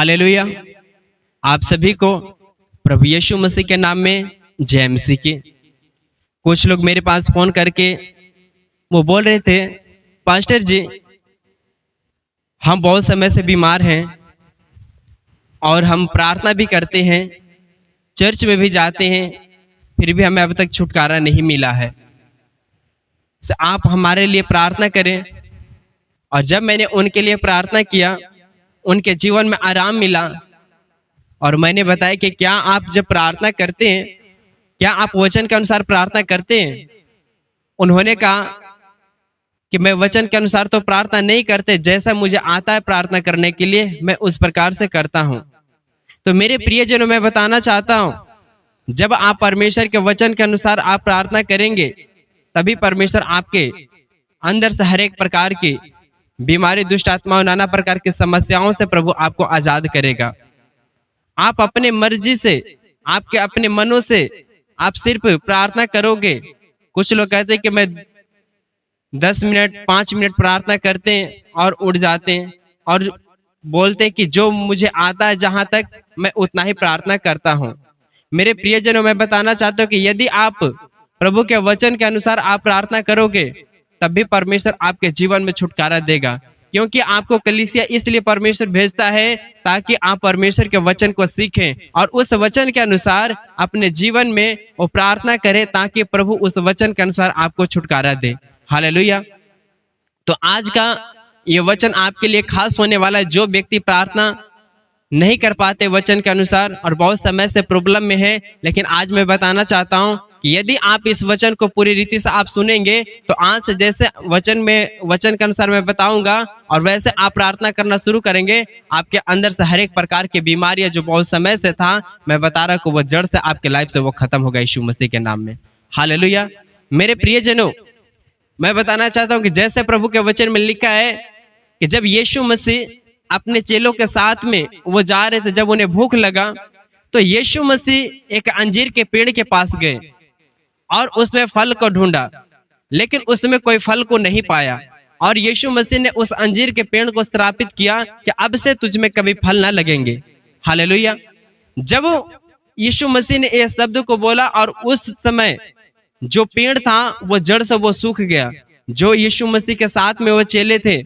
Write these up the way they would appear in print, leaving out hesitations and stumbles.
Hallelujah. आप सभी को प्रभु यीशु मसीह के नाम में जय मसीह की। कुछ लोग मेरे पास फोन करके वो बोल रहे थे, पास्टर जी हम बहुत समय से बीमार हैं और हम प्रार्थना भी करते हैं, चर्च में भी जाते हैं, फिर भी हमें अब तक छुटकारा नहीं मिला है। आप हमारे लिए प्रार्थना करें। और जब मैंने उनके लिए प्रार्थना किया, उनके जीवन में आराम मिला। और मैंने बताया कि क्या आप जब प्रार्थना करते हैं, क्या आप वचन के अनुसार प्रार्थना करते हैं? उन्होंने कहा कि मैं वचन के अनुसार तो प्रार्थना नहीं करते, जैसा मुझे आता है प्रार्थना करने के लिए मैं उस प्रकार से करता हूं। तो मेरे प्रियजनों, मैं बताना चाहता हूं, जब आप परमेश्वर के वचन के अनुसार आप प्रार्थना करेंगे, तभी परमेश्वर आपके अंदर से हर एक प्रकार की बीमारी, दुष्ट आत्माओं, नाना प्रकार की समस्याओं से प्रभु आपको आजाद करेगा। आप अपने मर्जी से, आपके अपने मनों से आप सिर्फ प्रार्थना करोगे। कुछ लोग कहते हैं कि मैं 10 मिनट 5 मिनट प्रार्थना करते हैं और उठ जाते हैं और बोलते हैं कि जो मुझे आता है जहां तक मैं उतना ही प्रार्थना करता हूं। मेरे प्रियजनों, मैं बताना चाहता हूं कि यदि आप प्रभु के वचन के अनुसार आप प्रार्थना करोगे, तब भी परमेश्वर आपके जीवन में छुटकारा देगा। क्योंकि आपको कलीसिया इसलिए परमेश्वर भेजता है ताकि आप परमेश्वर के वचन को सीखें और उस वचन के अनुसार अपने जीवन में वो प्रार्थना करें, ताकि प्रभु उस वचन के अनुसार आपको छुटकारा दे। हालेलुया। तो आज का ये वचन आपके लिए खास होने वाला है। जो व्यक्ति प्रार्थना नहीं कर पाते वचन के अनुसार और बहुत समय से प्रॉब्लम में है, लेकिन आज मैं बताना चाहता हूं कि यदि आप इस वचन को पूरी रीति से आप सुनेंगे, तो आज से जैसे वचन के अनुसार मैं बताऊंगा और वैसे आप प्रार्थना करना शुरू करेंगे, आपके अंदर से हर एक प्रकार की बीमारियां जो बहुत समय से था, मैं बता रहा हूं, वो जड़ से आपके लाइफ से वो खत्म होगा यीशु मसीह के नाम में। हालेलुया। मेरे प्रियजनों, मैं बताना चाहता हूं कि जैसे प्रभु के वचन में लिखा है कि जब यीशु मसीह अपने चेलों के साथ में वो जा रहे थे, जब उन्हें भूख लगा, तो यीशु मसीह एक अंजीर के पेड़ के पास गए और उसमें फल को ढूंढा, लेकिन उसमें कोई फल को नहीं पाया। और यीशु मसीह ने उस अंजीर के पेड़ को श्रापित किया कि अब से तुझ में कभी फल ना लगेंगे। हालेलुया। जब यीशु मसीह ने इस शब्द को बोला और उस समय जो पेड़ था वो जड़ से वो सूख गया। जो यीशु मसीह के साथ में वो चेले थे,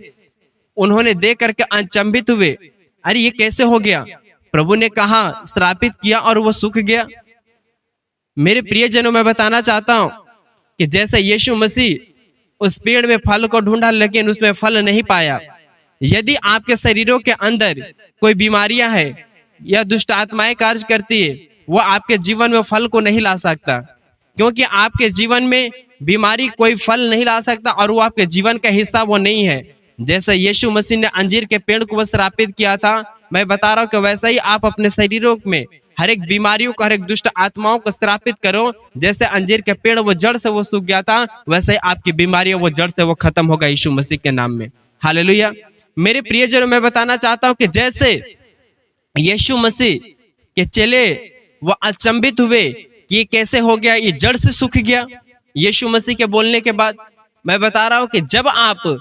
उन्होंने देख करके अचंभित हुए, अरे ये कैसे हो गया? प्रभु ने कहा, श्रापित किया और वो सूख गया। मेरे प्रियजनों, मैं बताना चाहता हूं कि जैसे यीशु मसीह उस पेड़ में फल को ढूंढा, लेकिन उसमें फल नहीं पाया। यदि आपके शरीरों के अंदर कोई बीमारियां है या दुष्ट आत्माएं कार्य करती है, वो आपके जीवन में फल को नहीं ला सकता। क्योंकि आपके जीवन में बीमारी कोई फल नहीं ला सकता और वो आपके जीवन का हिस्सा वो नहीं है। जैसे यीशु मसीह ने अंजीर के पेड़ को श्रापित किया था, मैं बता रहा हूं कि वैसा ही आप अपने शरीरों में हर एक बीमारियों को, हर एक दुष्ट आत्माओं को श्रापित करो। जैसे अंजीर के पेड़ वो जड़ से वो सूख गया था, वैसे ही आपकी बीमारियां वो जड़ से वो खत्म होगा यीशु मसीह के नाम में। हालेलुया। मेरे प्रियजनों, मैं बताना चाहता हूं कि जैसे यीशु मसीह के चेले वो अचंभित हुए कि ये कैसे हो गया, ये जड़ से सूख गया यीशु मसीह के बोलने के बाद। मैं बता रहा हूं कि जब आप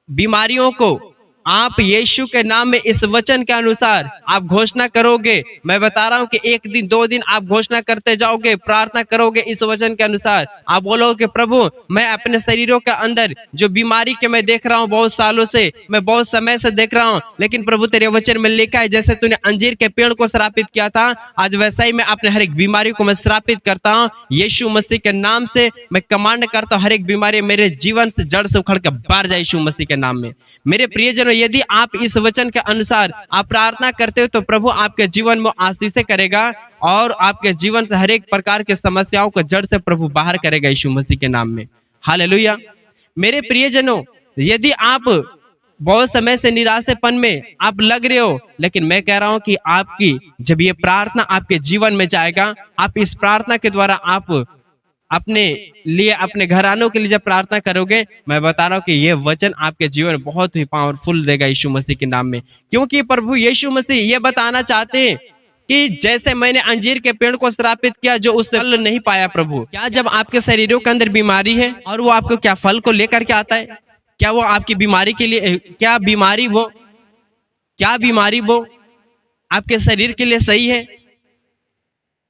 बीमारियों को आप यीशु के नाम में इस वचन के अनुसार आप घोषणा करोगे, मैं बता रहा हूं कि 1 दिन 2 दिन आप घोषणा करते जाओगे, प्रार्थना करोगे इस वचन के अनुसार, आप बोलोगे कि प्रभु मैं अपने शरीरों के अंदर जो बीमारी के मैं देख रहा हूं बहुत सालों से, मैं बहुत समय से देख रहा हूं, लेकिन प्रभु तेरे वचन में लिखा है जैसे तूने अंजीर के पेड़ को श्रापित किया था, आज वैसा ही मैं अपने हर एक बीमारी को मैं श्रापित करता हूं यीशु मसीह के नाम से। मैं कमांड करता हूं हर एक बीमारी मेरे जीवन से जड़ से उखड़ के बाहर जाए यीशु मसीह के नाम में। मेरे प्रियजनों, यदि आप इस वचन के अनुसार आप प्रार्थना करते हो, तो प्रभु आपके जीवन में आशीष करेगा और आपके जीवन से हर एक प्रकार के समस्याओं को जड़ से प्रभु बाहर करेगा यीशु मसीह के नाम में। हालेलुया। मेरे प्रियजनों, यदि आप बहुत समय से निराशेपन में आप लग रहे हो, लेकिन मैं कह रहा हूं कि आपकी जब ये प्रार्थना आपके जीवन में जाएगा, आप इस प्रार्थना के द्वारा आप अपने लिए, अपने घरानों के लिए जब प्रार्थना करोगे, मैं बता रहा हूं कि ये वचन आपके जीवन में बहुत ही पावरफुल देगा यीशु मसीह के नाम में। क्योंकि प्रभु यीशु मसीह ये बताना चाहते हैं कि जैसे मैंने अंजीर के पेड़ को श्रापित किया जो उससे फल नहीं पाया, प्रभु क्या जब आपके शरीरों के अंदर बीमारी है और वो आपको क्या फल को लेकर के आता है? क्या वो आपकी बीमारी के लिए, क्या बीमारी वो आपके शरीर के लिए सही है?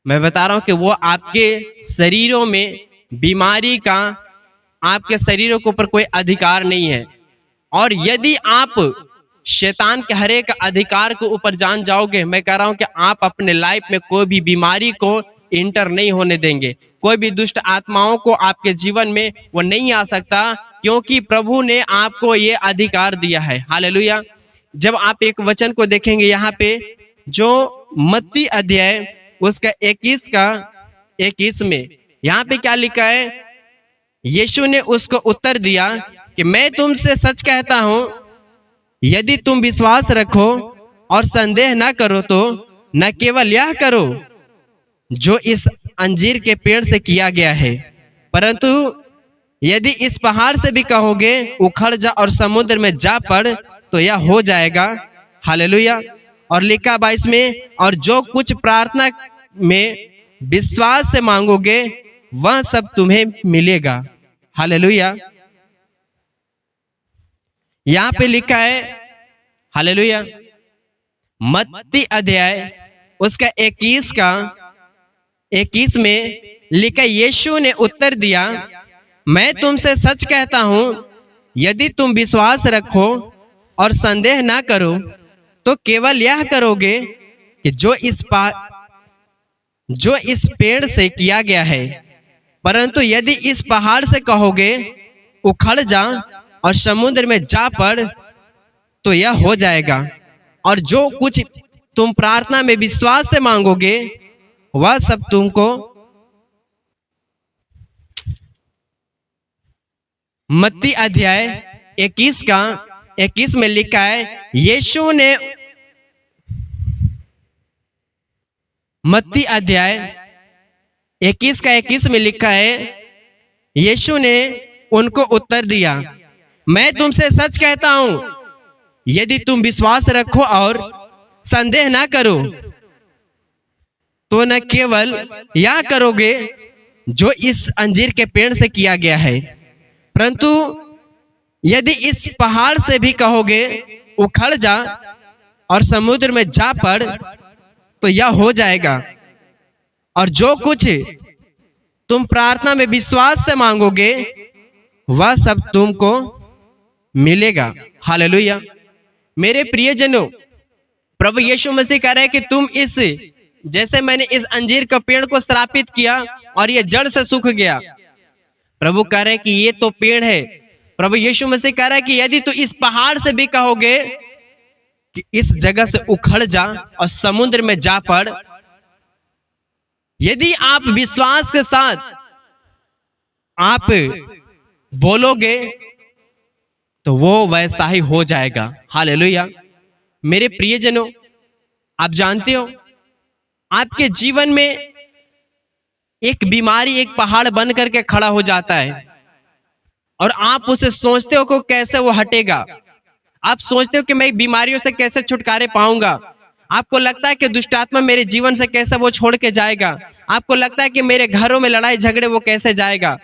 मैं बता रहा हूं कि वो आपके शरीरों में बीमारी का आपके शरीरों के ऊपर कोई अधिकार नहीं है। और यदि आप शैतान के हर एक अधिकार के ऊपर जान जाओगे, मैं कह रहा हूं कि आप अपने लाइफ में कोई भी बीमारी को इंटर नहीं होने देंगे। कोई भी दुष्ट आत्माओं को आपके जीवन में वो नहीं आ सकता, क्योंकि प्रभु ने आपको ये अधिकार दिया है। हालेलुया। जब आप एक वचन को देखेंगे यहाँ पे, जो मत्ती अध्याय उसका 21 में यहाँ पे क्या लिखा है? यीशु ने उसको उत्तर दिया कि मैं तुमसे सच कहता हूं, यदि तुम विश्वास रखो और संदेह ना करो, तो न केवल यह करो जो इस अंजीर के पेड़ से किया गया है, परंतु यदि इस पहाड़ से भी कहोगे उखड़ जा और समुद्र में जा पड़, तो यह हो जाएगा। हालेलुया। और लिखा 22 में, और जो कुछ प्रार्थना में विश्वास से मांगोगे वह सब तुम्हें मिलेगा। हालेलुया। यहां पे लिखा है, हालेलुया, मत्ती अध्याय उसका 21 में लिखा, यीशु ने उत्तर दिया, मैं तुमसे सच कहता हूं, यदि तुम विश्वास रखो और संदेह ना करो, तो केवल यह करोगे कि जो इस पेड़ से किया गया है, परंतु यदि इस पहाड़ से कहोगे उखड़ जा और समुद्र में जा पड़, तो यह हो जाएगा। और जो कुछ तुम प्रार्थना में विश्वास से मांगोगे वह सब तुमको। मत्ती अध्याय 21 में लिखा है, यीशु ने मत्ती अध्याय 21 में लिखा है, यीशु ने उनको उत्तर दिया, मैं तुमसे सच कहता हूं, यदि तुम विश्वास रखो और संदेह ना करो, तो न केवल यह करोगे जो इस अंजीर के पेड़ से किया गया है, परंतु यदि इस पहाड़ से भी कहोगे उखड़ जा और समुद्र में जा पड़, तो यह हो जाएगा। और जो कुछ तुम प्रार्थना में विश्वास से मांगोगे वह सब तुमको मिलेगा। हालेलुया। मेरे प्रियजनों, प्रभु यीशु मसीह कह रहे हैं कि तुम जैसे मैंने इस अंजीर का पेड़ को श्रापित किया और ये जड़ से सूख गया, प्रभु कह रहे हैं कि ये तो पेड़ है। प्रभु यीशु मसीह कह रहा है कि यदि तू इस पहाड़ से भी कहोगे कि इस जगह से उखड़ जा और समुद्र में जा पड़, यदि आप विश्वास के साथ आप बोलोगे तो वो वैसा ही हो जाएगा। हालेलुया। मेरे प्रियजनों, आप जानते हो आपके जीवन में एक बीमारी एक पहाड़ बन करके खड़ा हो जाता है और आप उसे सोचते हो कि कैसे वो हटेगा। आप सोचते हो कि मैं बीमारियों से कैसे छुटकारे पाऊंगा। आपको लगता है कि दुष्टात्मा मेरे जीवन से कैसे वो छोड़ के जाएगा। आपको लगता है कि मेरे घरों में लड़ाई झगड़े वो कैसे जाएगा।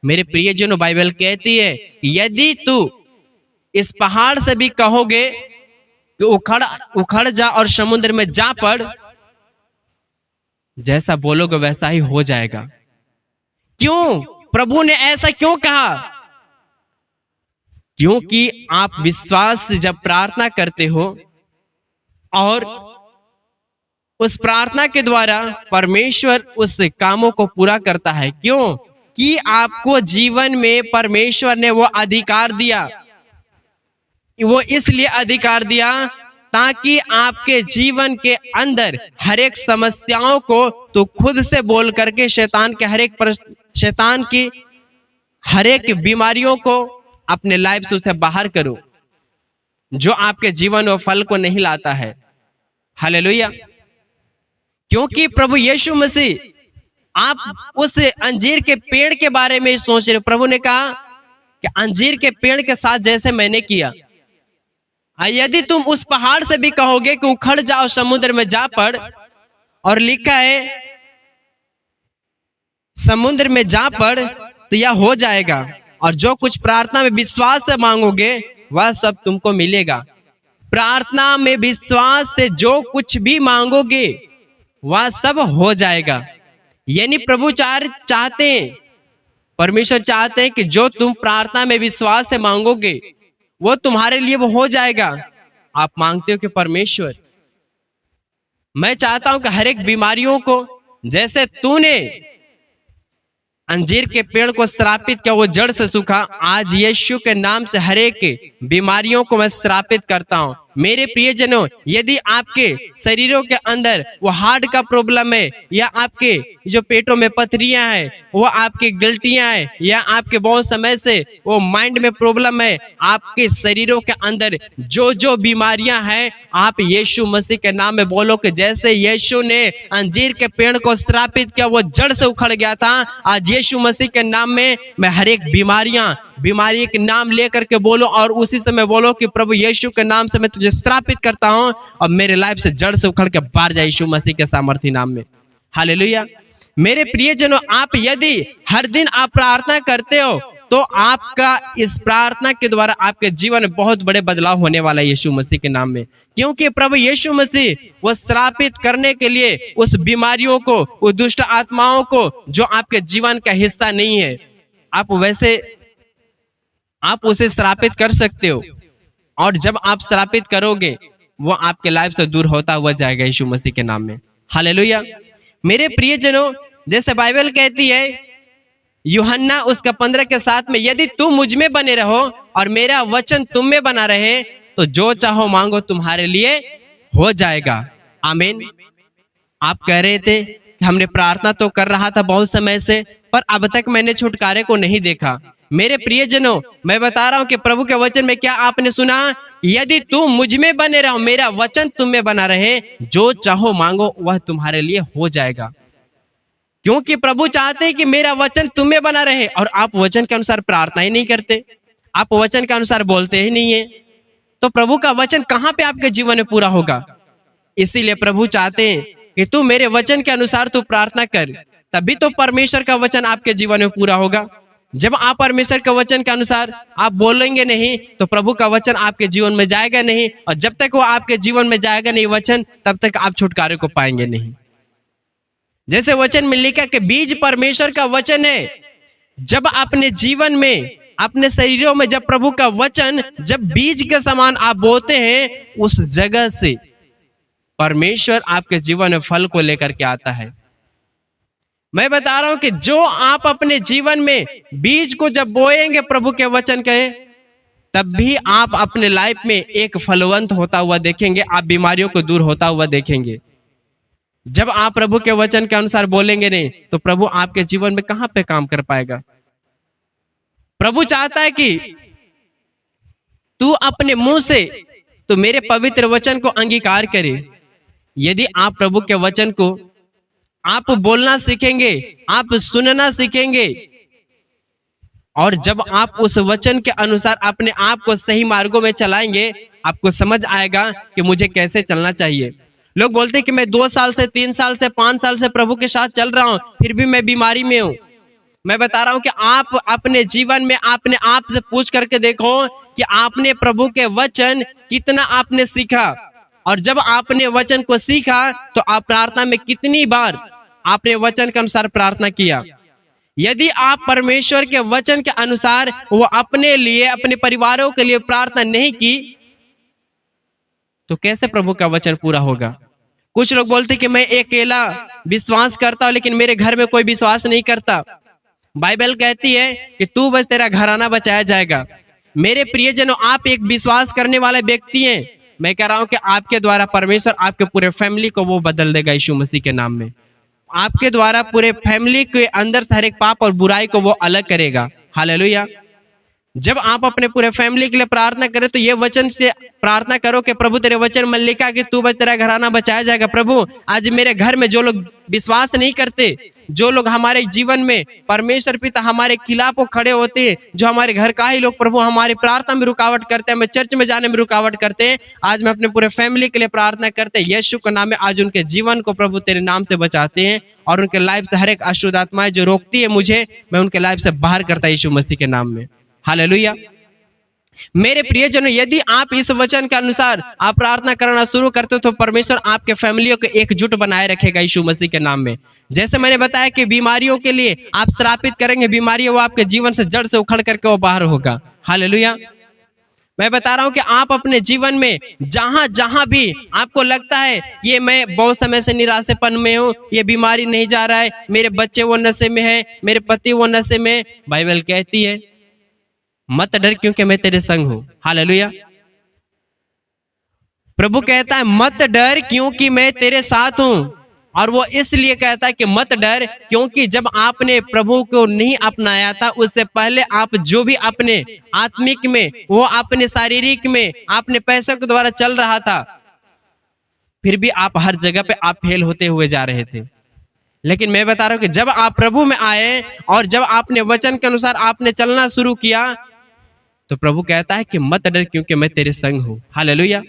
मेरे प्रियजनों, बाइबल कहती है यदि तू इस पहाड़ से भी कहोगे कि उखड़ जा और समुद्र में जा पड़, जैसा बोलोगे वैसा ही हो जाएगा। क्यों? प्रभु ने ऐसा क्यों कहा? क्योंकि आप विश्वास से जब प्रार्थना करते हो और उस प्रार्थना के द्वारा परमेश्वर उस कामों को पूरा करता है। क्यों? कि आपको जीवन में परमेश्वर ने वो अधिकार दिया। वो इसलिए अधिकार दिया ताकि आपके जीवन के अंदर हर एक समस्याओं को तो खुद से बोल करके शैतान की हर एक बीमारियों को अपने लाइफ से उसे बाहर करो, जो आपके जीवन और फल को नहीं लाता है। हालेलुया। क्योंकि प्रभु यीशु मसीह, आप उस अंजीर के पेड़ के बारे में सोच रहे हो। प्रभु ने कहा कि अंजीर के पेड़ के साथ जैसे मैंने किया, यदि तुम उस पहाड़ से भी कहोगे कि उखड़ जाओ समुद्र में जा पड़, और लिखा है समुद्र में जा पड़, तो यह हो जाएगा। और जो कुछ प्रार्थना में विश्वास से मांगोगे वह सब तुमको मिलेगा। प्रार्थना में विश्वास से जो कुछ भी मांगोगे वह सब हो जाएगा। यानी प्रभु चाहते हैं, परमेश्वर चाहते हैं कि जो तुम प्रार्थना में विश्वास से मांगोगे वो तुम्हारे लिए वो हो जाएगा। आप मांगते हो कि परमेश्वर, मैं चाहता हूं कि हर एक बीमारियों को, जैसे तूने अंजीर के पेड़ को श्रापित किया वो जड़ से सूखा, आज यीशु के नाम से हर एक बीमारियों को मैं श्रापित करता हूं। मेरे प्रियजनों, यदि आपके शरीरों के अंदर वो हार्ट का प्रॉब्लम है, या आपके जो पेटों में पथरियां हैं, वो आपकी गिल्टियां हैं, या आपके बहुत समय से वो माइंड में प्रॉब्लम है, आपके शरीरों के अंदर जो जो बीमारियां हैं, आप यीशु मसीह के नाम में बोलो कि जैसे यीशु ने अंजीर के पेड़ को श्रापित किया वो जड़ से उखड़ गया था, आज यीशु मसीह के नाम में मैं हर एक बीमारी के नाम लेकर के बोलो, और उसी समय बोलो कि प्रभु यीशु के नाम से मैं तुझे श्रापित करता हूं और मेरे लाइफ से जड़ से उखड़ के बाहर जाए यीशु मसीह के सामर्थी नाम में। हालेलुया। मेरे प्रियजनों, आप यदि हर दिन आप प्रार्थना करते हो तो आपका इस प्रार्थना के द्वारा आपके जीवन में बहुत बड़े बदलाव होने वाला है यीशु मसीह के नाम में, क्योंकि प्रभु यीशु मसीह वो श्रापित करने के लिए उस बीमारियों को, उस दुष्ट आत्माओं को जो आपके जीवन का हिस्सा नहीं है, आप उसे श्रापित कर सकते हो, और जब आप श्रापित करोगे वो आपके लाइफ से दूर होता हुआ जाएगा यीशु मसीह के नाम में। हालेलुया। मेरे प्रियजनों, जैसे बाइबल कहती है यूहन्ना उसका 15 के 7 में, यदि तुम मुझ में बने रहो और मेरा वचन तुम में बना रहे तो जो चाहो मांगो तुम्हारे लिए हो जाएगा। आमीन। आप कह रहे थे कि हमने प्रार्थना तो कर रहा था बहुत समय से, पर अब तक मैंने छुटकारे को नहीं देखा। मेरे प्रियजनों, मैं बता रहा हूं कि प्रभु के वचन में क्या आपने सुना? यदि तुम मुझ में बने रहो, मेरा वचन तुम में बना रहे, जो चाहो मांगो वह तुम्हारे लिए हो जाएगा। क्योंकि प्रभु चाहते हैं कि मेरा वचन तुम में बना रहे, और आप वचन के अनुसार प्रार्थना ही नहीं करते, आप वचन के अनुसार बोलते ही नहीं है, तो प्रभु का वचन कहां पे आपके जीवन में पूरा होगा? इसीलिए प्रभु चाहते हैं कि तू मेरे वचन के अनुसार तू प्रार्थना कर, तभी तो परमेश्वर का वचन आपके जीवन में पूरा होगा। जब आप परमेश्वर के वचन के अनुसार आप बोलेंगे नहीं तो प्रभु का वचन आपके जीवन में जाएगा नहीं, और जब तक वो आपके जीवन में जाएगा नहीं वचन, तब तक आप छुटकारे को पाएंगे नहीं। जैसे वचन में लिखा कि बीज परमेश्वर का वचन है, जब अपने जीवन में, अपने शरीरों में जब प्रभु का वचन जब बीज के समान आप बोते हैं, उस जगह से परमेश्वर आपके जीवन में फल को लेकर के आता है। मैं बता रहा हूं कि जो आप अपने जीवन में बीज को जब बोएंगे प्रभु के वचन के, तब भी आप अपने लाइफ में एक फलवंत होता हुआ देखेंगे, आप बीमारियों को दूर होता हुआ देखेंगे। जब आप प्रभु के वचन के अनुसार बोलेंगे नहीं तो प्रभु आपके जीवन में कहां पे काम कर पाएगा? प्रभु चाहता है कि तू अपने मुंह से तो मेरे पवित्र वचन को अंगीकार करे। यदि आप प्रभु के वचन को आप बोलना सीखेंगे, आप सुनना सीखेंगे, और जब आप उस वचन के अनुसार अपने आप को सही मार्गों में चलाएंगे, आपको समझ आएगा कि मुझे कैसे चलना चाहिए। लोग बोलते हैं कि मैं 2 साल से, 3 साल से, 5 साल से प्रभु के साथ चल रहा हूं, फिर भी मैं बीमारी में हूं। मैं बता रहा हूं कि आप अपने जीवन में अपने आप से पूछ करके देखो कि आपने प्रभु के वचन कितना आपने सीखा, और जब आपने वचन को सीखा तो आप प्रार्थना में कितनी बार आपने वचन के अनुसार प्रार्थना किया। यदि आप परमेश्वर के वचन के अनुसार वो अपने लिए, अपने परिवारों के लिए प्रार्थना नहीं की, तो कैसे प्रभु का वचन पूरा होगा? कुछ लोग बोलते कि मैं अकेला विश्वास करता हूं, लेकिन मेरे घर में कोई विश्वास नहीं करता। बाइबल कहती है कि तू बस तेरा घराना बचाया जाएगा। मेरे प्रियजनों, आप एक विश्वास करने वाले व्यक्ति हैं। मैं कह रहा हूं कि आपके द्वारा परमेश्वर आपके पूरे फैमिली को वो बदल देगा यीशु मसीह के नाम में। आपके द्वारा पूरे फैमिली के अंदर से हर एक पाप और बुराई को वो अलग करेगा। हालेलुया। जब आप अपने पूरे फैमिली के लिए प्रार्थना करें तो ये वचन से प्रार्थना करो कि प्रभु तेरे वचन में लिखा कि तू बस तेरा घराना बचाया जाएगा। प्रभु आज मेरे घर में जो लोग विश्वास नहीं करते, जो लोग हमारे जीवन में परमेश्वर पिता हमारे खिलाफ खड़े होते हैं, जो हमारे घर का ही लोग प्रभु हमारी प्रार्थना में रुकावट करते हैं, हमें चर्च में जाने में रुकावट करते हैं, आज मैं अपने पूरे फैमिली के लिए प्रार्थना करते हैं यीशु के नाम में। आज उनके जीवन को प्रभु तेरे नाम से बचाते हैं, और उनके लाइफ से हर एक अशुद्ध आत्माएं जो रोकती है मुझे, मैं उनके लाइफ से बाहर करता यीशु मसीह के नाम में। हालेलुया। मेरे प्रियजनों, यदि आप इस वचन के अनुसार आप प्रार्थना करना शुरू करते हो तो परमेश्वर आपके फैमिलियों को एकजुट बनाए रखेगा यीशु मसीह के नाम में। जैसे मैंने बताया कि बीमारियों के लिए आप श्रापित करेंगे, बीमारियों वो आपके जीवन से जड़ से उखड़ करके वो बाहर होगा। हालेलुया। मैं बता रहा हूं कि आप अपने जीवन में जहां जहां भी आपको लगता है ये मैं बहुत समय से निराशेपन में हूं, ये बीमारी नहीं जा रहा है, मेरे बच्चे वो नशे में है, मेरे पति वो नशे में, बाइबल कहती है मत डर क्योंकि मैं तेरे संग हूं। हालेलुया। प्रभु कहता है मत डर क्योंकि मैं तेरे साथ हूं। और वो इसलिए कहता है कि मत डर क्योंकि जब आपने प्रभु को नहीं अपनाया था, उससे पहले आप जो भी अपने आत्मिक में, वो अपने शारीरिक में, आपने पैसों के द्वारा चल रहा था, फिर भी आप हर जगह पे आप फेल होते हुए जा रहे थे। लेकिन मैं बता रहा हूं कि जब आप प्रभु में आए और जब आपने वचन के अनुसार आपने चलना शुरू किया, तो प्रभु कहता है कि मत डर क्योंकि मैं तेरे संग हूं। हालेलुया।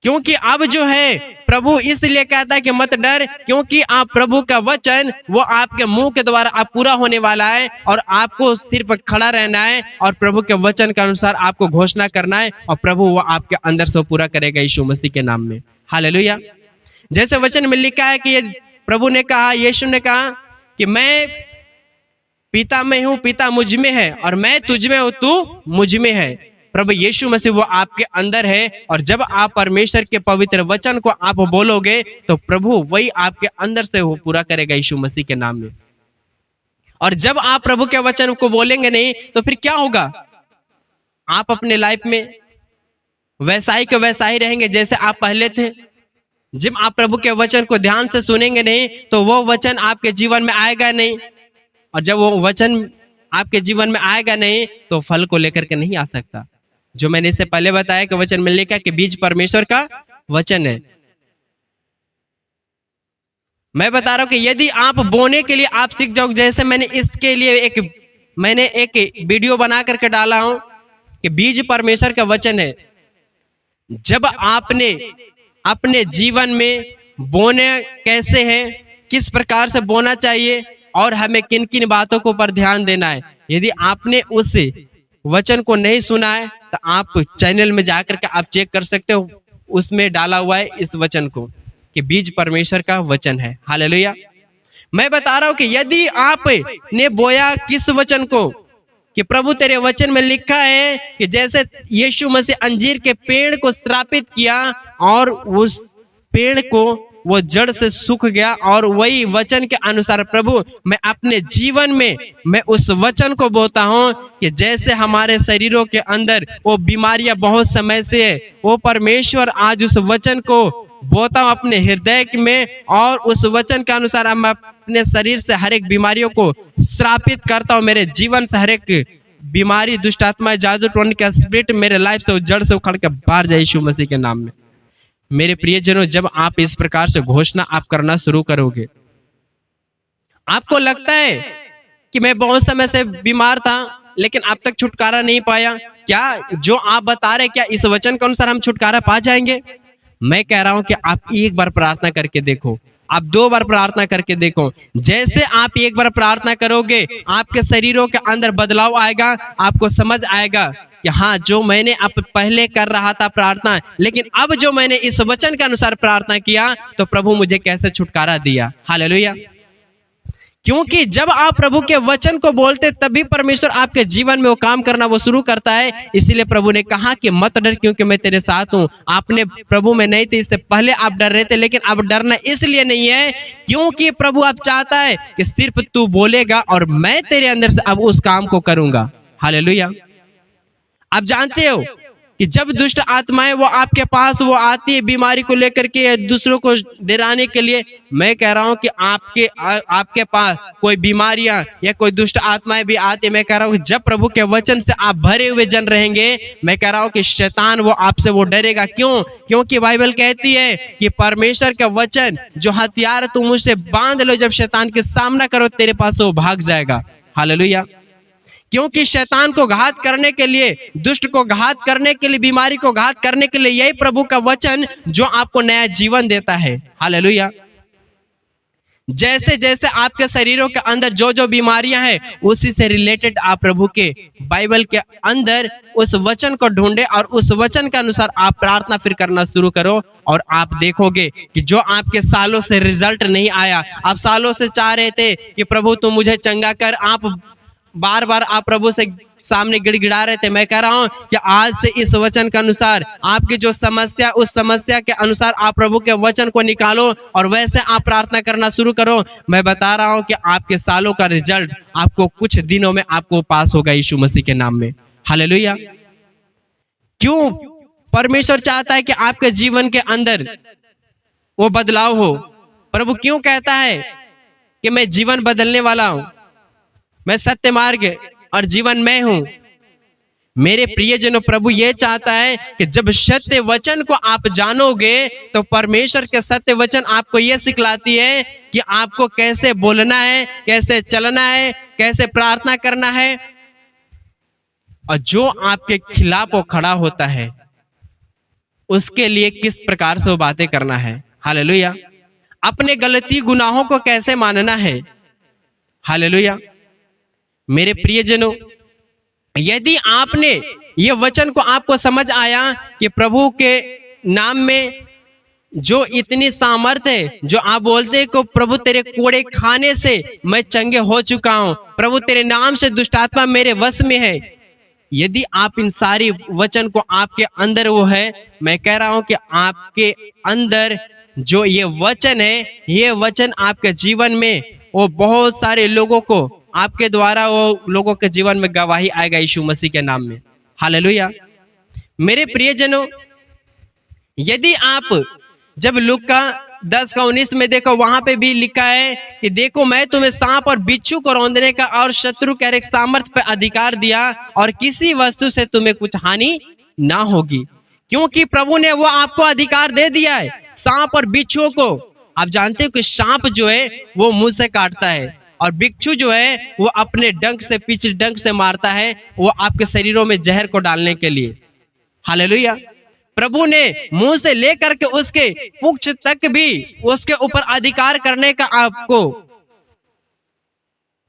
क्योंकि अब जो है प्रभु इसलिए कहता है कि मत डर क्योंकि आप प्रभु का वचन वो आपके मुंह के द्वारा आप पूरा होने वाला है और आपको सिर्फ खड़ा रहना है और प्रभु के वचन के अनुसार आपको घोषणा करना है और प्रभु वो आपके अंदर से पूरा करेगा यीशु मसीह के नाम में। हालेलुया। जैसे वचन में लिखा है कि प्रभु ने कहा, यीशु ने कहा कि मैं पिता में हूं, पिता मुझ में है और मैं तुझ में हूं, तू मुझ में है। प्रभु यीशु मसीह वो आपके अंदर है और जब आप परमेश्वर के पवित्र वचन को आप बोलोगे तो प्रभु वही आपके अंदर से वो पूरा करेगा यीशु मसीह के नाम में। और जब आप प्रभु के वचन को बोलेंगे नहीं तो फिर क्या होगा? आप अपने लाइफ में वैसा ही के वैसा ही रहेंगे जैसे आप पहले थे। जब आप प्रभु के वचन को ध्यान से सुनेंगे नहीं तो वो वचन आपके जीवन में आएगा नहीं, और जब वो वचन आपके जीवन में आएगा नहीं तो फल को लेकर के नहीं आ सकता। जो मैंने इससे पहले बताया कि वचन में लिखा कि बीज परमेश्वर का वचन है। मैं बता रहा हूं कि यदि आप बोने के लिए आप सीख जाओ, जैसे मैंने इसके लिए एक वीडियो बना करके डाला हूं कि बीज परमेश्वर का वचन है। जब आपने अपने जीवन में बोने कैसे है, किस प्रकार से बोना चाहिए और हमें किन किन बातों को पर ध्यान देना है, यदि आपने उस वचन को नहीं सुना है तो आप चैनल में जाकर के आप चेक कर सकते हो, उसमें डाला हुआ है इस वचन को कि बीज परमेश्वर का वचन है। हालेलुया। मैं बता रहा हूं कि यदि आपने बोया किस वचन को, कि प्रभु तेरे वचन में लिखा है कि जैसे यीशु मसीह अंजीर के पेड़ को श्रापित किया और उस पेड़ को वो जड़ से सूख गया, और वही वचन के अनुसार प्रभु मैं अपने जीवन में मैं उस वचन को बोलता हूं कि जैसे हमारे शरीरों के अंदर वो बीमारियां बहुत समय से है, वो परमेश्वर आज उस वचन को बोता हूं अपने हृदय में, और उस वचन के अनुसार मैं अपने शरीर से हर एक बीमारियों को श्रापित करता हूं। मेरे जीवन से हर एक बीमारी, दुष्ट आत्मा, जादू टोने का स्पिरिट मेरे लाइफ से जड़ से उखड़ के बाहर जाए यीशु मसीह के नाम में। मेरे प्रियजनों, जब आप इस प्रकार से घोषणा आप करना शुरू करोगे, आपको लगता है कि मैं बहुत समय से बीमार था लेकिन अब तक छुटकारा नहीं पाया, क्या जो आप बता रहे क्या इस वचन के अनुसार हम छुटकारा पा जाएंगे? मैं कह रहा हूं कि आप एक बार प्रार्थना करके देखो, आप 2 बार प्रार्थना करके देखो। जैसे आप एक बार प्रार्थना करोगे आपके शरीरों के अंदर बदलाव आएगा, आपको समझ आएगा कि हाँ, जो मैंने अब पहले कर रहा था प्रार्थना, लेकिन अब जो मैंने इस वचन के अनुसार प्रार्थना किया तो प्रभु मुझे कैसे छुटकारा दिया। हालेलुया। क्योंकि जब आप प्रभु के वचन को बोलते तभी परमेश्वर आपके जीवन में वो काम करना वो शुरू करता है। इसीलिए प्रभु ने कहा कि मत डर क्योंकि मैं तेरे साथ हूं। आपने प्रभु में नहीं थे, इससे पहले आप डर रहे थे, लेकिन अब डरना इसलिए नहीं है क्योंकि प्रभु अब चाहता है कि सिर्फ तू बोलेगा और मैं तेरे अंदर से अब उस काम को करूंगा। हालेलुया। आप जानते हो कि जब दुष्ट आत्माएं वो आपके पास वो आती है बीमारी को लेकर के, दूसरों को डराने के लिए, मैं कह रहा हूं कि आपके पास कोई बीमारियां या कोई दुष्ट आत्माएं भी आती है, मैं कह रहा हूं कि जब प्रभु के वचन से आप भरे हुए जन रहेंगे, मैं कह रहा हूं कि शैतान वो आपसे वो डरेगा। क्यों? क्योंकि बाइबल कहती है कि परमेश्वर का वचन जो हथियार तुम उससे बांध लो, जब शैतान के सामना करो तेरे पास वो भाग जाएगा। हालेलुया। क्योंकि शैतान को घात करने के लिए, दुष्ट को घात करने के लिए, बीमारी को घात करने के लिए यही प्रभु का वचन जो आपको नया जीवन देता है। हालेलुया। जैसे जैसे आपके शरीरों के अंदर जो जो बीमारियां हैं, उसी से रिलेटेड आप प्रभु के बाइबल के अंदर उस वचन को ढूंढे और उस वचन के अनुसार आप प्रार्थना फिर करना शुरू करो। और आप देखोगे कि जो आपके सालों से रिजल्ट नहीं आया, आप सालों से चाह रहे थे कि प्रभु तुम मुझे चंगा कर, आप बार बार आप प्रभु से सामने गिड़गिड़ा रहे थे। मैं कह रहा हूं कि आज से इस वचन के अनुसार आपकी जो समस्या, उस समस्या के अनुसार आप प्रभु के वचन को निकालो और वैसे आप प्रार्थना करना शुरू करो। मैं बता रहा हूं कि आपके सालों का रिजल्ट आपको कुछ दिनों में आपको पास होगा यीशु मसीह के नाम में। हालेलुया। क्यों परमेश्वर चाहता है कि आपके जीवन के अंदर वो बदलाव हो? प्रभु क्यों कहता है कि मैं जीवन बदलने वाला हूं, मैं सत्य मार्ग और जीवन मैं हूं? मेरे प्रियजनों, प्रभु ये चाहता है कि जब सत्य वचन को आप जानोगे तो परमेश्वर के सत्य वचन आपको ये सिखलाती है कि आपको कैसे बोलना है, कैसे चलना है, कैसे प्रार्थना करना है, और जो आपके खिलाफ वो खड़ा होता है उसके लिए किस प्रकार से वो बातें करना है। हालेलुया। अपने गलती गुनाहों को कैसे मानना है। हालेलुया। मेरे प्रियजनों, यदि आपने ये वचन को आपको समझ आया कि प्रभु के नाम में जो इतनी सामर्थ है, जो आप बोलते हैं कि प्रभु तेरे कोड़े खाने से मैं चंगे हो चुका हूं, प्रभु तेरे नाम से दुष्ट आत्मा मेरे वश में है, यदि आप इन सारी वचन को आपके अंदर वो है, मैं कह रहा हूं कि आपके अंदर जो ये वचन है, ये वचन आपके जीवन में वो बहुत सारे लोगों को आपके द्वारा वो लोगों के जीवन में गवाही आएगा यीशु मसीह के नाम में। हालेलुया। मेरे प्रियजनों, यदि आप जब लूका 10:19 में देखो, वहां पे भी लिखा है कि देखो मैं तुम्हें सांप और बिच्छू को रौंदने का और शत्रु के हर एक सामर्थ पे अधिकार दिया और किसी वस्तु से तुम्हें कुछ हानि ना होगी। क्योंकि प्रभु ने वो आपको अधिकार दे दिया है सांप और बिच्छुओं को। आप जानते हो कि सांप जो है वो मुंह से काटता है और बिच्छू जो है वो अपने डंक से, पीछे डंक से मारता है, वो आपके शरीरों में जहर को डालने के लिए। हालेलुया। प्रभु ने मुंह से लेकर के उसके पुच्छ तक भी उसके ऊपर अधिकार करने का आपको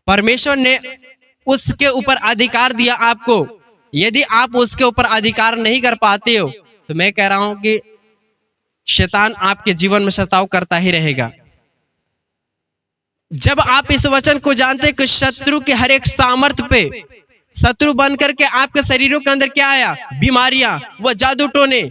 परमेश्वर ने उसके ऊपर अधिकार दिया आपको। यदि आप उसके ऊपर अधिकार नहीं कर पाते हो तो मैं कह रहा हूं कि शैतान आपके जीवन में सताव करता ही रहेगा। जब आप इस वचन को जानते हैं कि शत्रु के हर एक सामर्थ्य पे शत्रु बन करके आपके शरीरों के अंदर क्या आया, बीमारियां, वो जादू टोने।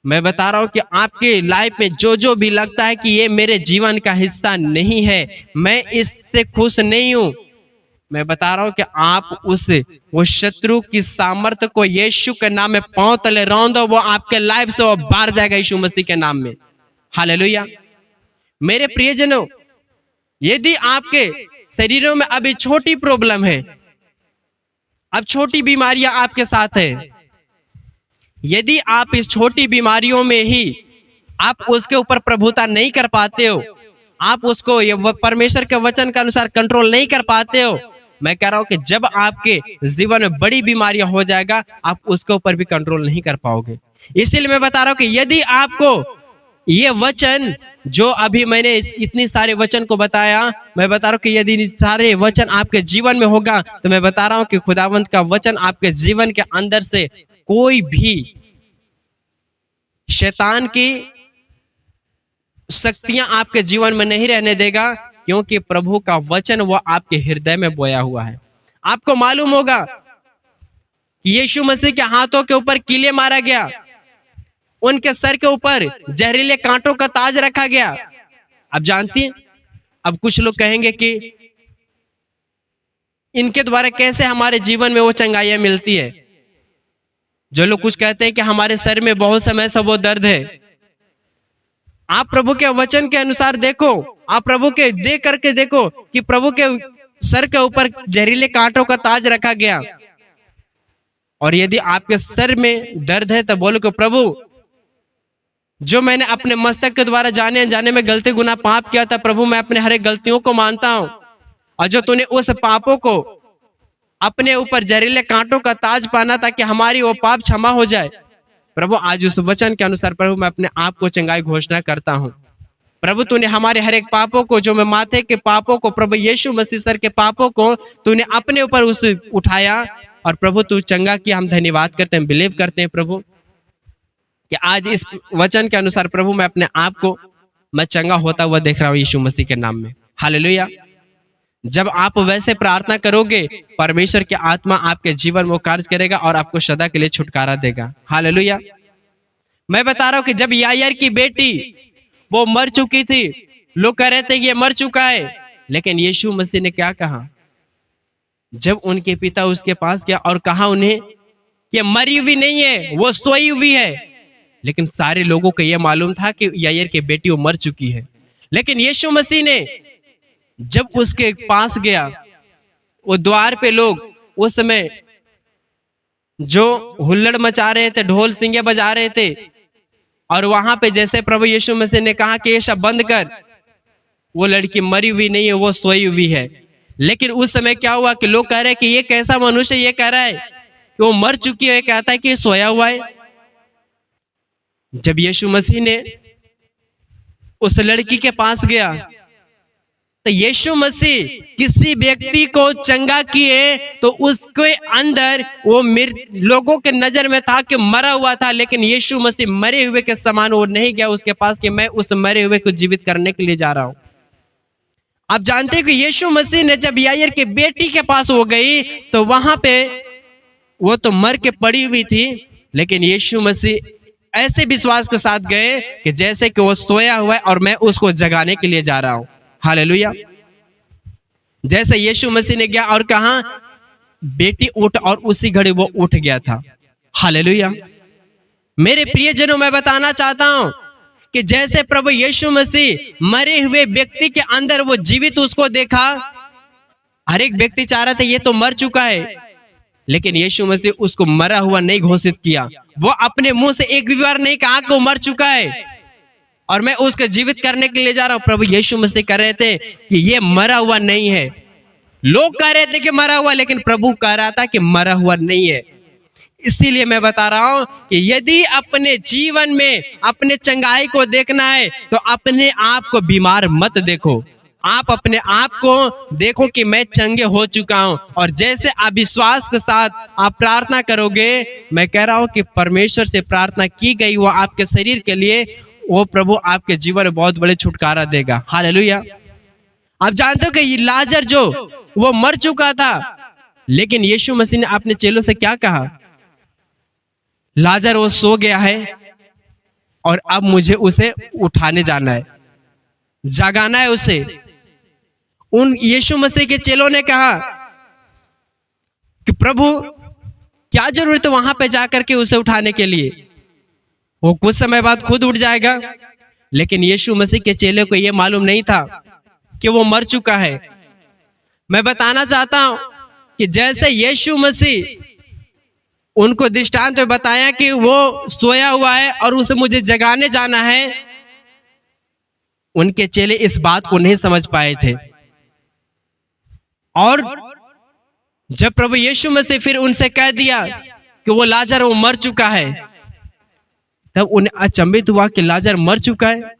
मैं बता रहा हूं कि आपके लाइफ में जो जो भी लगता है कि ये मेरे जीवन का हिस्सा नहीं है, मैं इससे खुश नहीं हूं, मैं बता रहा हूं कि आप वो शत्रु की सामर्थ्य को यीशु के नाम में पांव तले रौंदो, वो आपके लाइफ से वो बाहर जाएगा यीशु मसीह के नाम में। हालेलुया। मेरे प्रियजनों, यदि आपके शरीरों में अभी छोटी प्रॉब्लम है, अब छोटी बीमारियां आपके साथ है, यदि आप इस छोटी बीमारियों में ही आप उसके ऊपर प्रभुता नहीं कर पाते हो, आप उसको परमेश्वर के वचन के अनुसार कंट्रोल नहीं कर पाते हो, मैं कह रहा हूं कि जब आपके जीवन में बड़ी बीमारियां हो जाएगा आप उसके ऊपर भी कंट्रोल नहीं कर पाओगे। इसीलिए मैं बता रहा हूं कि यदि आपको ये वचन, जो अभी मैंने इतनी सारे वचन को बताया, मैं बता रहा हूं कि यदि सारे वचन आपके जीवन में होगा तो मैं बता रहा हूं कि खुदावंत का वचन आपके जीवन के अंदर से कोई भी शैतान की शक्तियां आपके जीवन में नहीं रहने देगा, क्योंकि प्रभु का वचन वो आपके हृदय में बोया हुआ है। आपको मालूम होगा कि यीशु मसीह के हाथों के ऊपर कीले मारा गया, उनके सर के ऊपर जहरीले कांटों का ताज रखा गया। आप जानती हैं, अब कुछ लोग कहेंगे कि इनके द्वारा कैसे हमारे जीवन में वो चंगाइयां मिलती है। जो लोग कुछ कहते हैं कि हमारे सर में बहुत समय से वो दर्द है। आप प्रभु के वचन के अनुसार देखो, आप प्रभु के देख करके देखो कि प्रभु के सर के ऊपर जहरीले कांटों का ताज रखा गया। और यदि आपके सर में दर्द है तो बोलो कि प्रभु, जो मैंने अपने मस्तक के द्वारा जाने अनजाने में गलती गुनाह पाप किया था, प्रभु मैं अपने हर एक गलतियों को मानता हूं, और जो तूने उस पापों को अपने ऊपर जहरीले कांटों का ताज पहना ताकि हमारी वो पाप क्षमा हो जाए, प्रभु आज उस वचन के अनुसार प्रभु मैं अपने आप को चंगाई घोषणा करता हूं। प्रभु तूने हमारे हर एक पापों को, जो मैं माथे के पापों को, प्रभु यीशु मसीह सर के पापों को तूने अपने ऊपर उसे उठाया और प्रभु तू चंगा किया। हम धन्यवाद करते हैं, बिलीव करते हैं प्रभु कि आज इस वचन के अनुसार प्रभु मैं अपने आप को मैं चंगा होता हुआ देख रहा हूँ यीशु मसीह के नाम में। हालेलुया। जब आप वैसे प्रार्थना करोगे, परमेश्वर की आत्मा आपके जीवन में कार्य करेगा और आपको सदा के लिए छुटकारा देगा। हालेलुया। मैं बता रहा हूं कि जब यायर की बेटी वो मर चुकी थी, लोग कह रहे थे ये मर चुका है, लेकिन यीशु मसीह ने क्या कहा? जब उनके पिता उसके पास गया और कहा उन्हें कि मरी हुई नहीं है, वो सोई हुई है, लेकिन सारे लोगों को यह मालूम था कि यायर की बेटी वो मर चुकी है। लेकिन यीशु मसीह ने जब उसके पास गया, वो द्वार पे लोग उस समय जो हुल्लड़ मचा रहे थे, ढोल सिंगे बजा रहे थे, और वहां पे जैसे प्रभु यीशु मसीह ने कहा कि ये सब बंद कर, वो लड़की मरी हुई नहीं है, वो सोई हुई है। लेकिन उस समय क्या हुआ कि लोग कह रहे हैं कि ये कैसा मनुष्य ये कह रहा है कि वो मर चुकी है, कहता है कि सोया हुआ है। जब यीशु मसीह ने उस लड़की के पास गया तो यीशु मसीह किसी व्यक्ति को चंगा किए तो उसके अंदर वो लोगों के नजर में था कि मरा हुआ था, लेकिन यीशु मसीह मरे हुए के समान वो नहीं गया उसके पास कि मैं उस मरे हुए को जीवित करने के लिए जा रहा हूं। आप जानते हैं कि यीशु मसीह ने जब यायर की बेटी के पास वो गई तो वहां पे वो तो मर के पड़ी हुई थी, लेकिन यीशु मसीह ऐसे विश्वास के साथ गए कि जैसे कि वो सोया हुआ है और मैं उसको जगाने के लिए जा रहा हूं। हालेलुया। जैसे यीशु मसीह ने गया और कहा बेटी उठ, और उसी घड़ी वो उठ गया था। हालेलुया। मेरे प्रियजनों, मैं बताना चाहता हूं कि जैसे प्रभु यीशु मसीह मरे हुए व्यक्ति के अंदर वो जीवित उसको देखा, हर एक व्यक्ति चाह रहा था ये तो मर चुका है, लेकिन यीशु मसीह उसको मरा हुआ नहीं घोषित किया। वो अपने मुंह से एक भी बार नहीं कहा कि वो मर चुका है और मैं उसको जीवित करने के लिए जा रहा हूं। प्रभु यीशु मसीह कह रहे थे कि ये मरा हुआ नहीं है। लोग कह रहे थे कि मरा हुआ, लेकिन प्रभु कह रहा था कि मरा हुआ नहीं है। इसीलिए मैं बता रहा हूं कि यदि अपने जीवन में अपने चंगाई को देखना है तो अपने आप को बीमार मत देखो। आप अपने आप को देखो कि मैं चंगे हो चुका हूं, और जैसे आप विश्वास के साथ आप प्रार्थना करोगे, मैं कह रहा हूं कि परमेश्वर से प्रार्थना की गई वो आपके शरीर के लिए, वो प्रभु आपके जीवन में बहुत बड़े छुटकारा देगा। हालेलुया। आप जानते हो कि ये लाजर जो वो मर चुका था, लेकिन यीशु मसीह ने अपने चेलों से क्या कहा? लाजर वो सो गया है और अब मुझे उसे उठाने जाना है, जगाना है उसे। उन यीशु मसीह के चेलों ने कहा कि प्रभु क्या जरूरत है वहां पे जाकर के उसे उठाने के लिए, वो कुछ समय बाद खुद उठ जाएगा। लेकिन यीशु मसीह के चेले को यह मालूम नहीं था कि वो मर चुका है। मैं बताना चाहता हूं कि जैसे यीशु मसीह उनको दृष्टांत में बताया कि वो सोया हुआ है और उसे मुझे जगाने जाना है, उनके चेले इस बात को नहीं समझ पाए थे। और जब प्रभु यीशु मसीह फिर उनसे कह दिया कि वो लाजर वो मर चुका है, तब उन्हें अचंभित हुआ कि लाजर मर चुका है।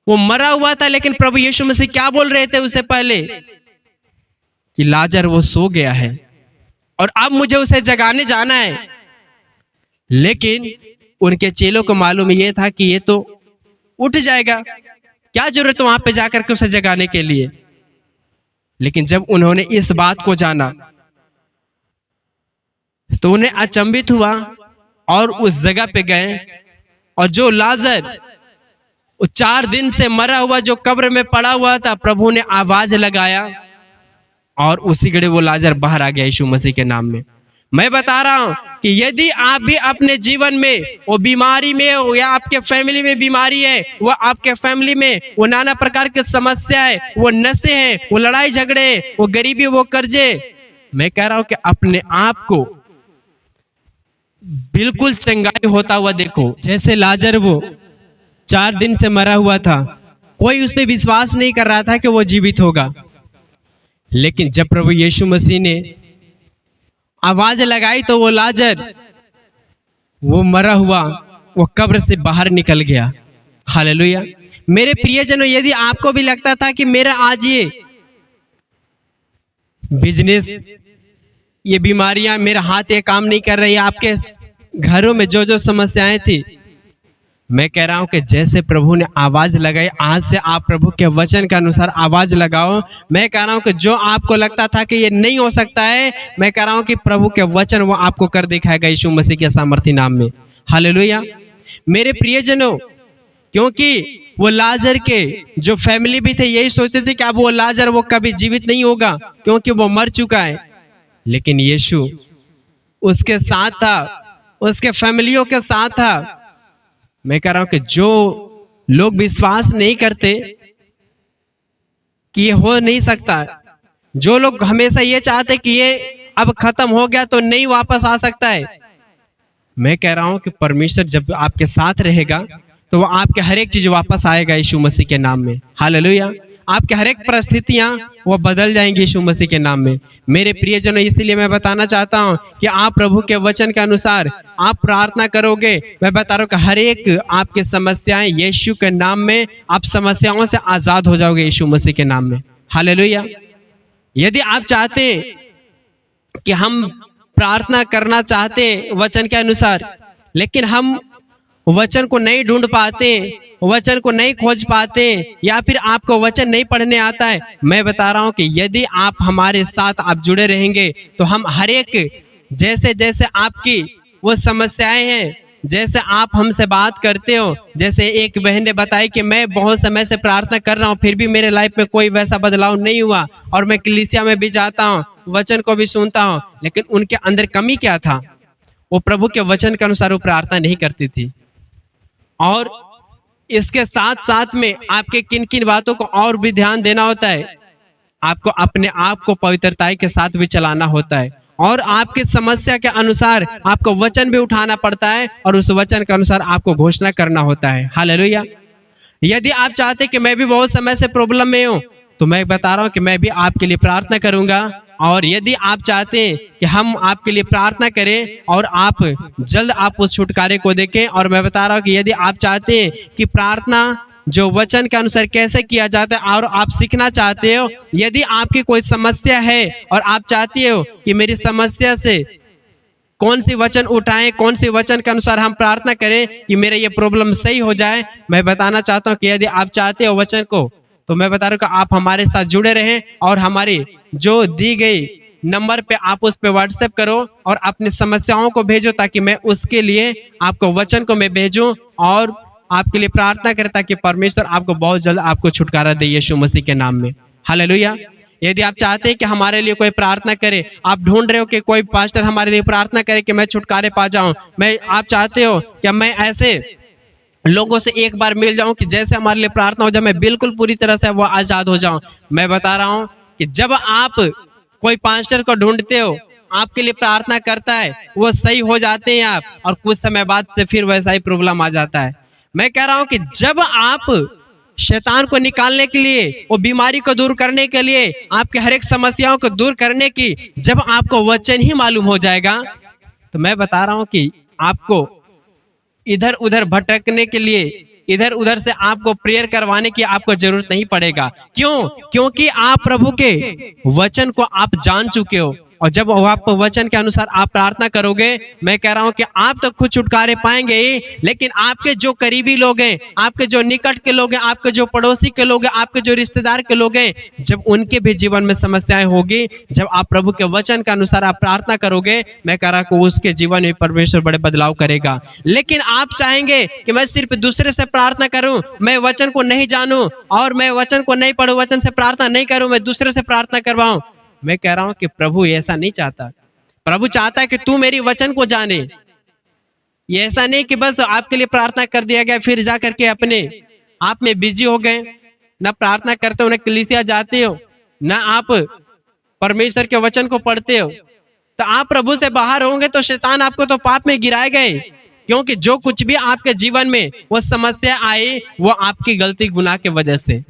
वो मरा हुआ था, लेकिन प्रभु यीशु मसीह क्या बोल रहे थे उससे पहले कि लाजर वो सो गया है और अब मुझे उसे जगाने जाना है। लेकिन उनके चेलों को मालूम ये था कि ये तो उठ जाएगा, क्या जरूरत है वहां पे जाकर के उसे जगाने के लिए। लेकिन जब उन्होंने इस बात को जाना तो उन्हें अचंभित हुआ और उस जगह पे गए, और जो लाजर 4 दिन से मरा हुआ जो कब्र में पड़ा हुआ था, प्रभु ने आवाज लगाया और उसी घड़ी वो लाजर बाहर आ गया यीशु मसीह के नाम में। मैं बता रहा हूं कि यदि आप भी अपने जीवन में वो बीमारी में हो या आपके फैमिली में बीमारी है, वो आपके फैमिली में वो नाना प्रकार की समस्या है, वो नशे हैं, वो लड़ाई झगड़े, वो गरीबी, वो कर्जे, मैं कह रहा हूं कि अपने आप को बिल्कुल चंगाई होता हुआ देखो। जैसे लाजर वो 4 दिन से मरा हुआ था, कोई उस पर विश्वास नहीं कर रहा था कि वो जीवित होगा। लेकिन जब प्रभु यीशु मसीह ने आवाज लगाई तो वो लाजर वो मरा हुआ वो कब्र से बाहर निकल गया। हालेलुया। मेरे प्रियजनों, यदि आपको भी लगता था कि मेरा आज ये बिजनेस, ये बीमारियां, मेरा हाथ ये काम नहीं कर रही, आपके घरों में जो जो समस्याएं थी, मैं कह रहा हूं कि जैसे प्रभु ने आवाज लगाई, आज से आप प्रभु के वचन के अनुसार आवाज लगाओ। मैं कह रहा हूं कि जो आपको लगता था कि ये नहीं हो सकता है, मैं कह रहा हूं कि प्रभु के वचन वो आपको कर दिखाएगा यीशु मसीह के सामर्थी नाम में। हालेलुया। मेरे प्रियजनों, क्योंकि वो लाजर के जो फैमिली भी थे यही सोचते थे कि अब वो लाजर वो कभी जीवित नहीं होगा क्योंकि वो मर चुका है, लेकिन यीशु उसके साथ था, उसके फैमिलियों के साथ था। मैं कह रहा हूं कि जो लोग विश्वास नहीं करते कि ये हो नहीं सकता, जो लोग हमेशा ये चाहते कि ये अब खत्म हो गया तो नहीं वापस आ सकता है, मैं कह रहा हूं कि परमेश्वर जब आपके साथ रहेगा तो वो आपके हर एक चीज वापस आएगा यीशु मसीह के नाम में। हालेलुया। आपके हर एक परिस्थितियां वो बदल जाएंगी यीशु मसीह के नाम में। मेरे प्रियजनों, इसीलिए मैं बताना चाहता हूं कि आप प्रभु के वचन के अनुसार आप प्रार्थना करोगे, मैं बता रहा हूं कि हर एक आपकी समस्याएं यीशु के नाम में, आप समस्याओं से आजाद हो जाओगे यीशु मसीह के नाम में। हालेलुया। यदि आप चाहते कि हम प्रार्थना करना चाहते वचन के अनुसार, लेकिन हम वचन को नहीं ढूंढ पाते, वचन को नहीं खोज पाते, या फिर आपको वचन नहीं पढ़ने आता है, मैं बता रहा हूं कि यदि आप हमारे साथ आप जुड़े रहेंगे तो हम हर एक जैसे जैसे आपकी वो समस्याएं हैं, जैसे आप हमसे बात करते हो, जैसे एक बहन ने बताई कि मैं बहुत समय से प्रार्थना कर रहा हूँ फिर भी मेरे लाइफ में कोई वैसा बदलाव नहीं हुआ, और मैं कलीसिया में भी जाता हूँ, वचन को भी सुनता हूँ, लेकिन उनके अंदर कमी क्या था? वो प्रभु के वचन के अनुसार वो प्रार्थना नहीं करती थी। और इसके साथ साथ में आपके किन किन बातों को और भी ध्यान देना होता है, आपको अपने आप को पवित्रता के साथ भी चलाना होता है, और आपकी समस्या के अनुसार आपको वचन भी उठाना पड़ता है, और उस वचन के अनुसार आपको घोषणा करना होता है। हालेलुया। यदि आप चाहते कि मैं भी बहुत समय से प्रॉब्लम में हूं, तो मैं बता रहा हूं कि मैं भी आपके लिए प्रार्थना करूंगा। और यदि आप चाहते हैं कि हम आपके लिए प्रार्थना करें और आप जल्द आप उस छुटकारे को देखें, और मैं बता रहा हूं कि यदि आप चाहते हैं कि प्रार्थना जो वचन के अनुसार कैसे किया जाता है और आप सीखना चाहते हो, यदि आपकी कोई समस्या है और आप चाहते हो कि मेरी समस्या से कौन सी वचन उठाएं, कौन सी वचन के अनुसार हम प्रार्थना करें कि मेरा ये प्रॉब्लम सही हो जाए, मैं बताना चाहता हूं कि यदि आप चाहते हो वचन को, तो मैं बता रहा हूं कि आप हमारे साथ जुड़े रहें और हमारी जो दी गई नंबर पे आप उस पे व्हाट्सएप करो और अपनी समस्याओं को भेजो, ताकि मैं उसके लिए आपको वचन को मैं भेजूं और आपके लिए प्रार्थना करें, ताकि परमेश्वर आपको बहुत जल्द आपको छुटकारा दे यीशु मसीह के नाम में। हालेलुया। यदि आप चाहते हैं कि हमारे लिए कोई प्रार्थना करे, आप ढूंढ रहे हो कि कोई पास्टर हमारे लिए प्रार्थना करे कि मैं छुटकारे पा जाऊं, आप चाहते हो कि मैं ऐसे लोगों से एक बार मिल जाऊं कि जैसे हमारे लिए प्रार्थना हो जाए, मैं बिल्कुल पूरी तरह से वो आजाद हो जाऊं, मैं बता रहा हूं कि जब आप कोई पास्टर को ढूंढते हो, आपके लिए प्रार्थना करता है, वो सही हो जाते हैं आप, और कुछ समय बाद से फिर वैसा ही प्रॉब्लम आ जाता है। मैं कह रहा हूं कि जब आप शैतान को निकालने के लिए, वो बीमारी को दूर करने के लिए, आपके हर एक समस्याओं को दूर करने की जब आपको वचन ही मालूम हो जाएगा, तो मैं बता रहा हूं कि आपको इधर उधर भटकने के लिए, इधर उधर से आपको प्रेयर करवाने की आपको जरूरत नहीं पड़ेगा। क्यों? क्योंकि आप प्रभु के वचन को आप जान चुके हो, और जब आप वचन के अनुसार आप प्रार्थना करोगे, मैं कह रहा हूं कि आप तो खुद छुटकारे पाएंगे ही, लेकिन आपके जो करीबी लोग हैं, आपके जो निकट के लोग हैं, आपके जो पड़ोसी के लोग हैं, आपके जो रिश्तेदार के लोग हैं, जब उनके भी जीवन में समस्याएं होगी, जब आप प्रभु के वचन के अनुसार आप प्रार्थना करोगे, मैं कह रहा हूं कि उसके जीवन में परमेश्वर बड़े बदलाव करेगा। लेकिन आप चाहेंगे कि मैं सिर्फ दूसरे से प्रार्थना करूं, मैं वचन को नहीं जानूं और मैं वचन को नहीं पढ़ूं, वचन से प्रार्थना नहीं करूं, मैं दूसरे से प्रार्थना करवाऊं। मैं कह रहा हूं कि प्रभु ऐसा नहीं चाहता। प्रभु चाहता है कि तू मेरी वचन को जाने। ये ऐसा नहीं कि बस आपके लिए प्रार्थना कर दिया गया, फिर जाकर के अपने आप में बिजी हो गए, ना प्रार्थना करते हो, ना कलीसिया जाते हो, ना आप परमेश्वर के वचन को पढ़ते हो। तो आप प्रभु से बाहर होंगे तो शैतान आपको तो पाप में गिराएगा ही, क्योंकि जो कुछ भी आपके जीवन में वो समस्या आई, वो आपकी गलती गुनाह के वजह से,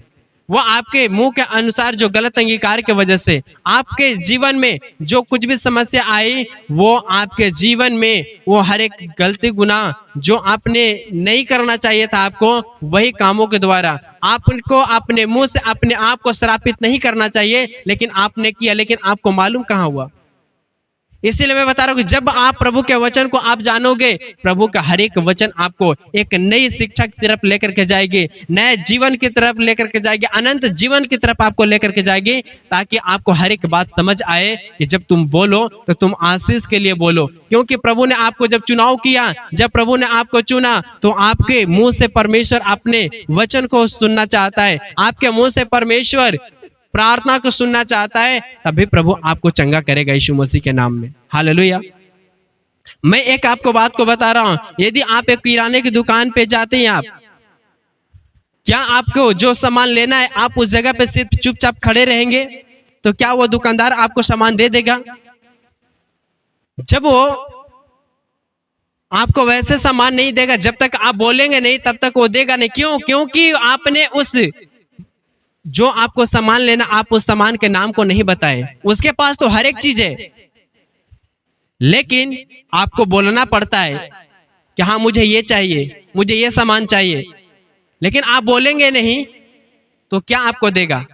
वो आपके मुंह के अनुसार जो गलत अंगीकार के वजह से आपके जीवन में जो कुछ भी समस्या आई, वो आपके जीवन में वो हर एक गलती गुनाह जो आपने नहीं करना चाहिए था आपको, वही कामों के द्वारा आपको अपने मुंह से अपने आप को श्रापित नहीं करना चाहिए, लेकिन आपने किया, लेकिन आपको मालूम कहाँ हुआ। इसीलिए मैं बता रहा हूँ कि जब आप प्रभु के वचन को आप जानोगे, प्रभु का हर एक वचन आपको एक नई शिक्षा की तरफ लेकर के जाएगी, नए जीवन की तरफ लेकर के जाएगी, अनंत जीवन की तरफ आपको लेकर के जाएगी, ताकि आपको हर एक बात समझ आए कि जब तुम बोलो तो तुम आशीष के लिए बोलो। क्योंकि प्रभु ने आपको जब चुनाव किया, जब प्रभु ने आपको चुना, तो आपके मुंह से परमेश्वर अपने वचन को सुनना चाहता है, आपके मुंह से परमेश्वर प्रार्थना को सुनना चाहता है, तभी प्रभु आपको चंगा करेगा यीशु मसीह के नाम में। हालेलुया। मैं एक आपको बात को बता रहा हूं, यदि आप एक किराने की दुकान पे जाते हैं, आप क्या आपको जो सामान लेना है आप उस जगह पे सिर्फ चुपचाप खड़े रहेंगे? तो क्या वो दुकानदार आपको सामान दे देगा? जब वो आपको वैसे सामान नहीं देगा, जब तक आप बोलेंगे नहीं तब तक वो देगा नहीं। क्यों? क्योंकि आपने उस जो आपको सामान लेना, आप उस सामान के नाम को नहीं बताए। उसके पास तो हर एक चीज है, लेकिन आपको बोलना पड़ता है कि हाँ मुझे ये चाहिए, मुझे ये सामान चाहिए, लेकिन आप बोलेंगे नहीं तो क्या आपको देगा?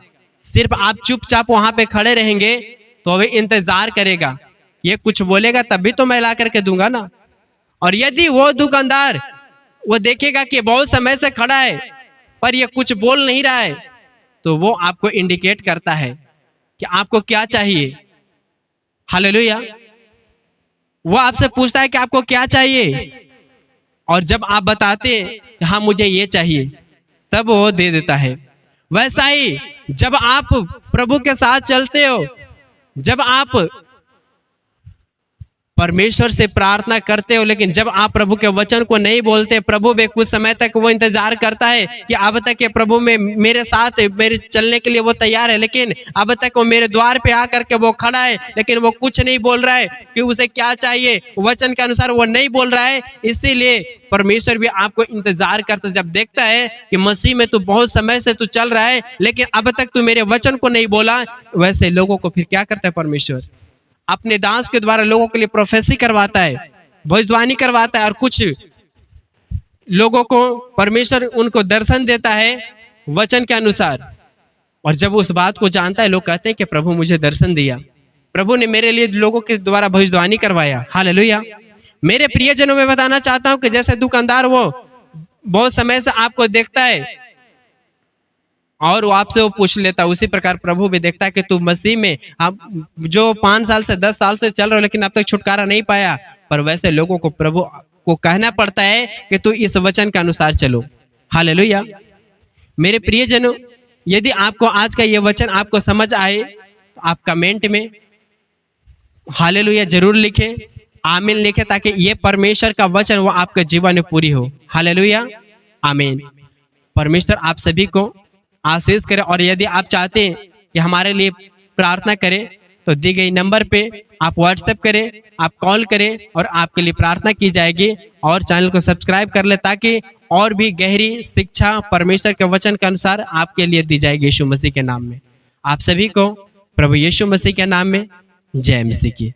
सिर्फ आप चुपचाप वहां पे खड़े रहेंगे तो वह इंतजार करेगा, ये कुछ बोलेगा तभी तो मैं ला करके दूंगा ना। और यदि वो दुकानदार वो देखेगा कि बहुत समय से खड़ा है पर ये कुछ बोल नहीं रहा है, तो वो आपको इंडिकेट करता है कि आपको क्या चाहिए। हालेलुया। वो आपसे पूछता है कि आपको क्या चाहिए, और जब आप बताते हैं कि हाँ मुझे ये चाहिए, तब वो दे देता है। वैसा ही जब आप प्रभु के साथ चलते हो, जब आप परमेश्वर से प्रार्थना करते हो, लेकिन जब आप प्रभु के वचन को नहीं बोलते, प्रभु भी कुछ समय तक वो इंतजार करता है कि अब तक ये प्रभु में मेरे साथ मेरे चलने के लिए वो तैयार है, लेकिन अब तक वो मेरे द्वार पे आकर के वो खड़ा है, लेकिन वो कुछ नहीं बोल रहा है कि उसे क्या चाहिए, वचन के अनुसार वो नहीं बोल रहा है। इसीलिए परमेश्वर भी आपको इंतजार करता, जब देखता है कि मसीह में तू बहुत समय से तू चल रहा है, लेकिन अब तक तू मेरे वचन को नहीं बोला। वैसे लोगों को फिर क्या करता है परमेश्वर? अपने दास के द्वारा लोगों के लिए प्रोफेसी करवाता है, भविष्यवाणी करवाता है, और कुछ लोगों को परमेश्वर उनको दर्शन देता है वचन के अनुसार। और जब उस बात को जानता है, लोग कहते हैं कि प्रभु मुझे दर्शन दिया, प्रभु ने मेरे लिए लोगों के द्वारा भविष्यवाणी करवाया। हालेलुया। मेरे प्रियजनों में बताना चाहता हूं कि जैसे दुकानदार वो बहुत समय से आपको देखता है और वो आपसे वो पूछ लेता है, उसी प्रकार प्रभु भी देखता है कि तू मसीह में आप जो 5 साल से 10 साल से चल रहे हो, लेकिन अब तक छुटकारा नहीं पाया। पर वैसे लोगों को प्रभु को कहना पड़ता है कि तू इस वचन के अनुसार चलो। हालेलुया। मेरे प्रियजनों, यदि आपको आज का ये वचन आपको समझ आए तो आप कमेंट में हालेलुया जरूर लिखें, आमीन लिखें, ताकि ये परमेश्वर का वचन वो आपके जीवन में पूरी हो। हालेलुया, आमीन। परमेश्वर आप सभी को आशीष करें। और यदि आप चाहते हैं कि हमारे लिए प्रार्थना करें तो दी गई नंबर पे आप व्हाट्सएप करें, आप कॉल करें और आपके लिए प्रार्थना की जाएगी। और चैनल को सब्सक्राइब कर ले, ताकि और भी गहरी शिक्षा परमेश्वर के वचन के अनुसार आपके लिए दी जाएगी यीशु मसीह के नाम में। आप सभी को प्रभु यीशु मसीह के नाम में जय मसीह की।